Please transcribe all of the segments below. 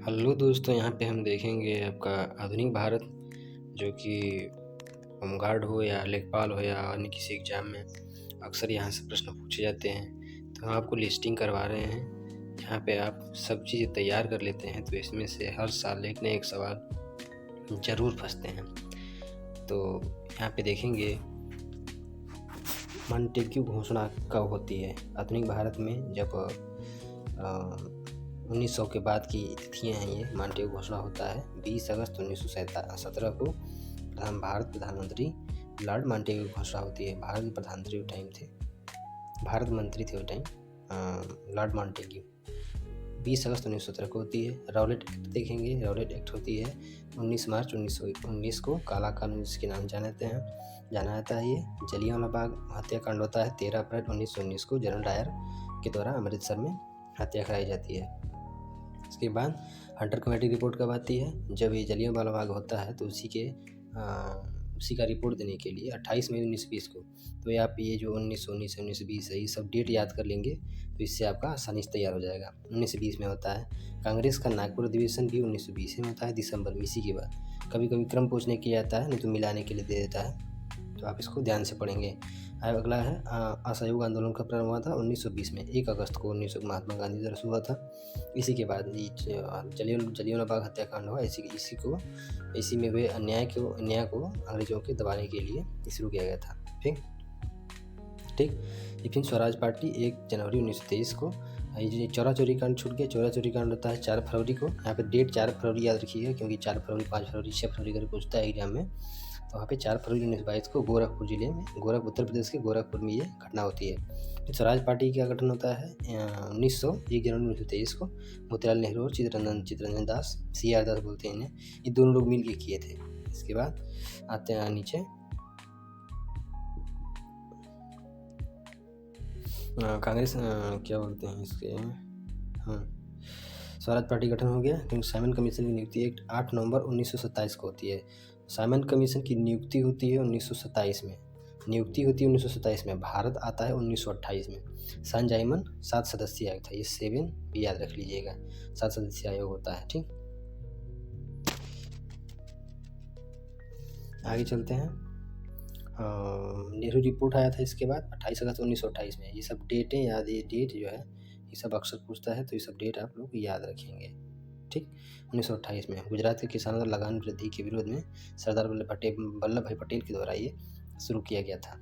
Hello दोस्तों, यहाँ पे हम देखेंगे आपका आधुनिक भारत, जो कि होमगार्ड हो या लेखपाल हो या अन्य किसी एग्ज़ाम में अक्सर यहाँ से प्रश्न पूछे जाते हैं। तो हम आपको लिस्टिंग करवा रहे हैं। यहाँ पे आप सब चीज़ें तैयार कर लेते हैं, तो इसमें से हर साल एक न एक सवाल ज़रूर फँसते हैं। तो यहाँ पे देखेंगे मॉन्टेग्यू घोषणा कब होती है आधुनिक भारत में। जब 1900 के बाद की तिथियाँ हैं ये। मॉन्टेग्यू घोषणा होता है 20 अगस्त 1917 को। भारत प्रधानमंत्री लॉर्ड मॉन्टेग्यू की घोषणा होती है। भारत के प्रधानमंत्री उस टाइम थे, भारत मंत्री थे उस टाइम लॉर्ड मॉन्टेग्यू। 20 अगस्त 1917 को होती है। रॉलेट एक्ट देखेंगे। रॉलेट एक्ट होती है 19 मार्च 1919 को। काला कानून जिसके नाम जाना जाता है ये। जलियांवाला बाग हत्याकांड होता है 13 अप्रैल 1919 को। जनरल डायर के द्वारा अमृतसर में हत्या कराई जाती है। इसके बाद हंटर कमेटी रिपोर्ट कब आती है? जब ये जलियांवाला बाग होता है तो उसी का रिपोर्ट देने के लिए 28 मई 1920 को। तो ये आप ये जो 1919 1920 है, ये सब डेट याद कर लेंगे तो इससे आपका आसानी से तैयार हो जाएगा। 1920 में होता है। कांग्रेस का नागपुर अधिवेशन भी 1920 में होता है, दिसंबर में। इसी के बाद कभी कभी क्रम पूछने के लिए आता है, नहीं तो मिलाने के लिए दे देता है, तो आप इसको ध्यान से पढ़ेंगे। अगला है असहयोग आंदोलन का प्रारंभ हुआ था 1920 में। 1 अगस्त को 1900 महात्मा गांधी द्वारा शुरू हुआ था। इसी के बाद जलियांवाला बाग हत्याकांड हुआ। इसी में हुए अन्याय को अंग्रेजों के दबाने के लिए शुरू किया गया था। ठीक। ये फिर स्वराज पार्टी 1 जनवरी 1923 को। ये चौरा चोरी कांड छूट गया। चौरा चोरी कांड होता है 4 फरवरी को। यहाँ पे डेट 4 फरवरी याद रखिएगा, क्योंकि 4 फरवरी 5 फरवरी 6 फरवरी कर पूछता है एग्जाम में। तो वहाँ पे 4 फरवरी 1922 को गोरखपुर जिले में, उत्तर प्रदेश के गोरखपुर में ये घटना होती है। स्वराज पार्टी का गठन होता है 1 जनवरी 1923 को। मोतीलाल नेहरू और चित्तरंजन दास, CR दास बोलते हैं इन्हें, ये दोनों लोग मिल के किए थे। इसके बाद आते हैं नीचे कांग्रेस क्या बोलते हैं इसके। हाँ, स्वराज पार्टी गठन हो गया क्योंकि साइमन कमीशन की नियुक्ति 8 नवंबर 1927 को होती है। साइमन कमीशन की नियुक्ति होती है 1927 में। भारत आता है 1928 में। सन जाइमन 7 सदस्यीय आयोग था, ये 7 भी याद रख लीजिएगा। 7 सदस्यीय आयोग होता है। ठीक, आगे चलते हैं। नेहरू रिपोर्ट आया था इसके बाद 28 अगस्त 1928 में। ये सब डेटें याद, ये डेट जो है ये सब अक्सर पूछता है, तो ये सब डेट आप लोग याद रखेंगे। ठीक, 1928 में गुजरात के किसानों द्वारा लगान वृद्धि के विरोध में सरदार वल्लभ भाई पटेल के द्वारा ये शुरू किया गया था।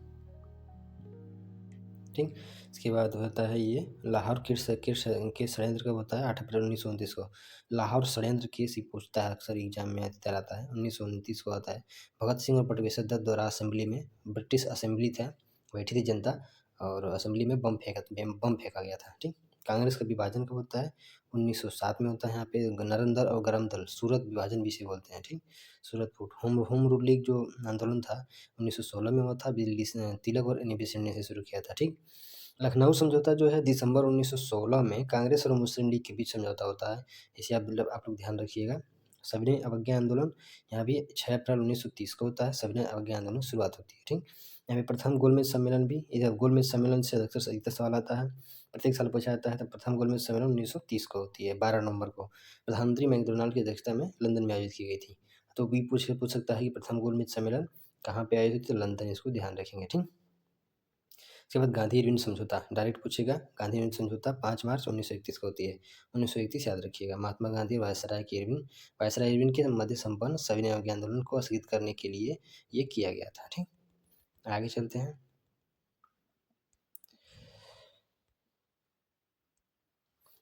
ठीक, इसके बाद होता है ये लाहौर के षड्यंत्र कब होता है? 8 अप्रैल 1929 को। लाहौर षड्यंत्र केस ही पूछता है, अक्सर एग्जाम में आता है। 1929 को आता है। भगत सिंह और बटुकेश्वर दत्त द्वारा असेंबली में, ब्रिटिश असेंबली था, बैठी थी जनता, और असेंबली में बम फेंका गया था। ठीक, कांग्रेस का विभाजन कब होता है? 1907 में होता है। यहाँ पे नरम दल और गरम दल, सूरत विभाजन भी इसे बोलते हैं। ठीक, सूरत फूट। होम रूल लीग जो आंदोलन था 1916 में हुआ था। दिल्ली से तिलक और एनी बेसेंट ने इसे शुरू किया था। ठीक, लखनऊ समझौता जो है दिसंबर 1916 में कांग्रेस और मुस्लिम लीग के बीच समझौता होता है। इसे आप लोग ध्यान रखिएगा। सविनय अवज्ञा आंदोलन यहाँ भी 6 अप्रैल 1930 को होता है। सविनय अवज्ञा आंदोलन शुरुआत होती है। ठीक, यहाँ पे प्रथम गोलमेज सम्मेलन भी, इधर गोलमेज सम्मेलन से अधिकतर सवाल आता है, प्रत्येक साल पूछा जाता है। तो प्रथम गोलमेज सम्मेलन 1930 को होती है, 12 नवंबर को। प्रधानमंत्री मैकडोनाल्ड की अध्यक्षता में लंदन में आयोजित की गई थी। तो भी पूछ सकता है कि प्रथम गोलमेज सम्मेलन कहाँ पे आयोजित? तो लंदन, इसको ध्यान रखेंगे। ठीक, इसके बाद गांधी इरविन समझौता डायरेक्ट पूछेगा। गांधी इरविन समझौता 5 मार्च 1931 को होती है। 1931 याद रखिएगा। महात्मा गांधी वायसराय इरविन के मध्य संपन्न सविनय अवज्ञा आंदोलन को स्थगित करने के लिए ये किया गया था। ठीक, आगे चलते हैं।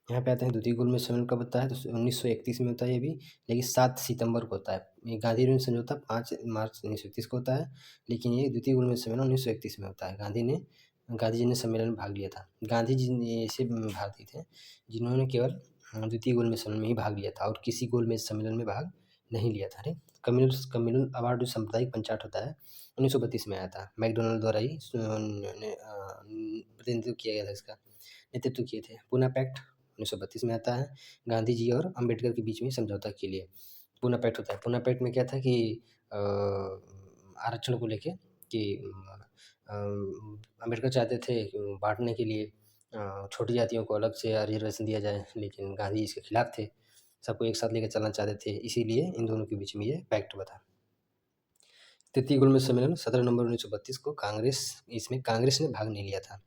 यहाँ पे आते हैं द्वितीय गोलमेज सम्मेलन कब होता है? तो 1931 में होता है ये भी, लेकिन 7 सितंबर को होता है। ये गांधी इरविन समझौता 5 मार्च 1931 को होता है, लेकिन ये द्वितीय गोलमेज सम्मेलन 1931 में होता है। गांधी जी ने सम्मेलन में भाग लिया था। गांधी जी ऐसे भारतीय थे जिन्होंने केवल द्वितीय गोलमेज सम्मेलन में ही भाग लिया था और किसी गोलमेज सम्मेलन में भाग नहीं लिया था। ठीक, कम्युनल अवार्ड जो साम्प्रदायिक पंचायत होता है 1932 में आया था। मैकडोनल्ड द्वारा ही प्रतिनिधित्व किया गया था, इसका नेतृत्व किए थे। पूना पैक्ट 1932 में आता है। गांधी जी और अम्बेडकर के बीच में समझौता के लिए पूना पैक्ट होता है। पूना पैक्ट में क्या था कि आरक्षण को लेके कि अम्बेडकर चाहते थे बांटने के लिए छोटी जातियों को अलग से रिजर्वेशन दिया जाए, लेकिन गांधी इसके खिलाफ थे। सबको एक साथ लेकर चलना चाहते थे, इसीलिए इन दोनों के बीच में ये पैक्ट हुआ था। तृतीय गोलमेज सम्मेलन 17 नवंबर 1932 को इसमें कांग्रेस ने भाग नहीं लिया था।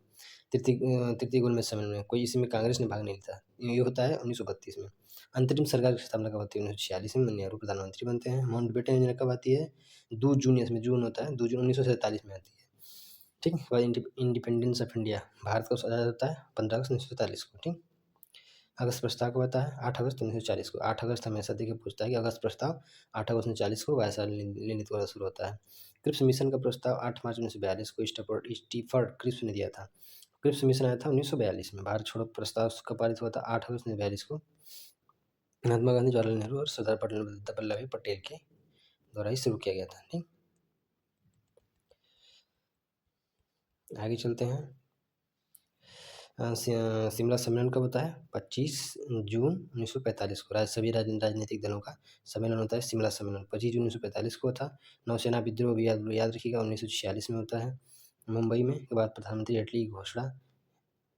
तृतीय गोलमेज सम्मेलन में इसमें कांग्रेस ने भाग नहीं लिया था। ये होता है 1932 में। अंतरिम सरकार की स्थापना कब होती है? 1946 में नेहरू प्रधानमंत्री बनते हैं। माउंटबेटन योजना कब आती है? 2 जून, इसमें जून होता है, 2 जून 1947 में आती है। ठीक है। इंडिपेंडेंस ऑफ इंडिया, भारत का आज़ाद होता है 15 अगस्त 1947 को। ठीक। अगस्त प्रस्ताव कब आता है? 8 अगस्त 1940 को। 8 अगस्त हमेशा देखिए पूछता है कि अगस्त प्रस्ताव 8 अगस्त 1940 को वायसराय निर्णित द्वारा शुरू होता है। क्रिप्स मिशन का प्रस्ताव 8 मार्च 1942 को स्टीफर्ड क्रिप्स ने दिया था। क्रिप्स मिशन आया था 1942 में। भारत छोड़ो प्रस्ताव कब पारित हुआ था? 8 अगस्त 1942 को। महात्मा गांधी, जवाहरलाल नेहरू और सरदार वल्लभ भाई पटेल के द्वारा ही शुरू किया गया था। ठीक, आगे चलते हैं। शिमला सम्मेलन कब होता है? 25 जून 1945 को। सभी राजनीतिक दलों का सम्मेलन होता है शिमला सम्मेलन, 25 जून 1945 को था। नौसेना विद्रोह भी याद रखिएगा, 1946 में होता है मुंबई में। के बाद प्रधानमंत्री जेटली की घोषणा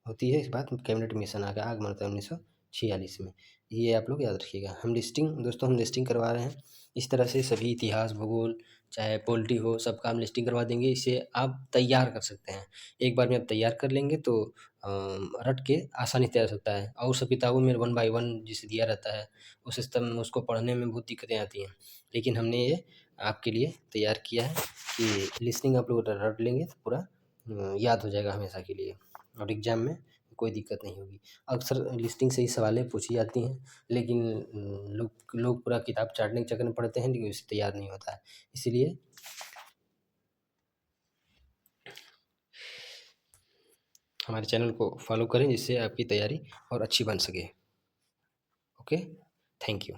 होती है। इसके बाद कैबिनेट मिशन आगमन होता है 1946 में। ये आप लोग याद रखिएगा। हम लिस्टिंग करवा रहे हैं। इस तरह से सभी इतिहास, भूगोल, चाहे पॉलिटी हो, सबका हम लिस्टिंग करवा देंगे। इसे आप तैयार कर सकते हैं। एक बार में आप तैयार कर लेंगे तो रट के आसानी से तैयार हो सकता है। और सब किताबों में 1 बाय 1 जिसे दिया रहता है, उस सिस्टम में उसको पढ़ने में बहुत दिक्कतें आती हैं। लेकिन हमने ये आपके लिए तैयार किया है कि लिस्टिंग आप लोग रट लेंगे तो पूरा याद हो जाएगा हमेशा के लिए, और एग्ज़ाम में कोई दिक्कत नहीं होगी। अक्सर लिस्टिंग से ही सवालें पूछी जाती हैं, लेकिन लोग पूरा किताब चाटने के चक्कर में पढ़ते हैं, लेकिन उससे तैयार नहीं होता है। इसीलिए हमारे चैनल को फॉलो करें, जिससे आपकी तैयारी और अच्छी बन सके। Okay, thank you.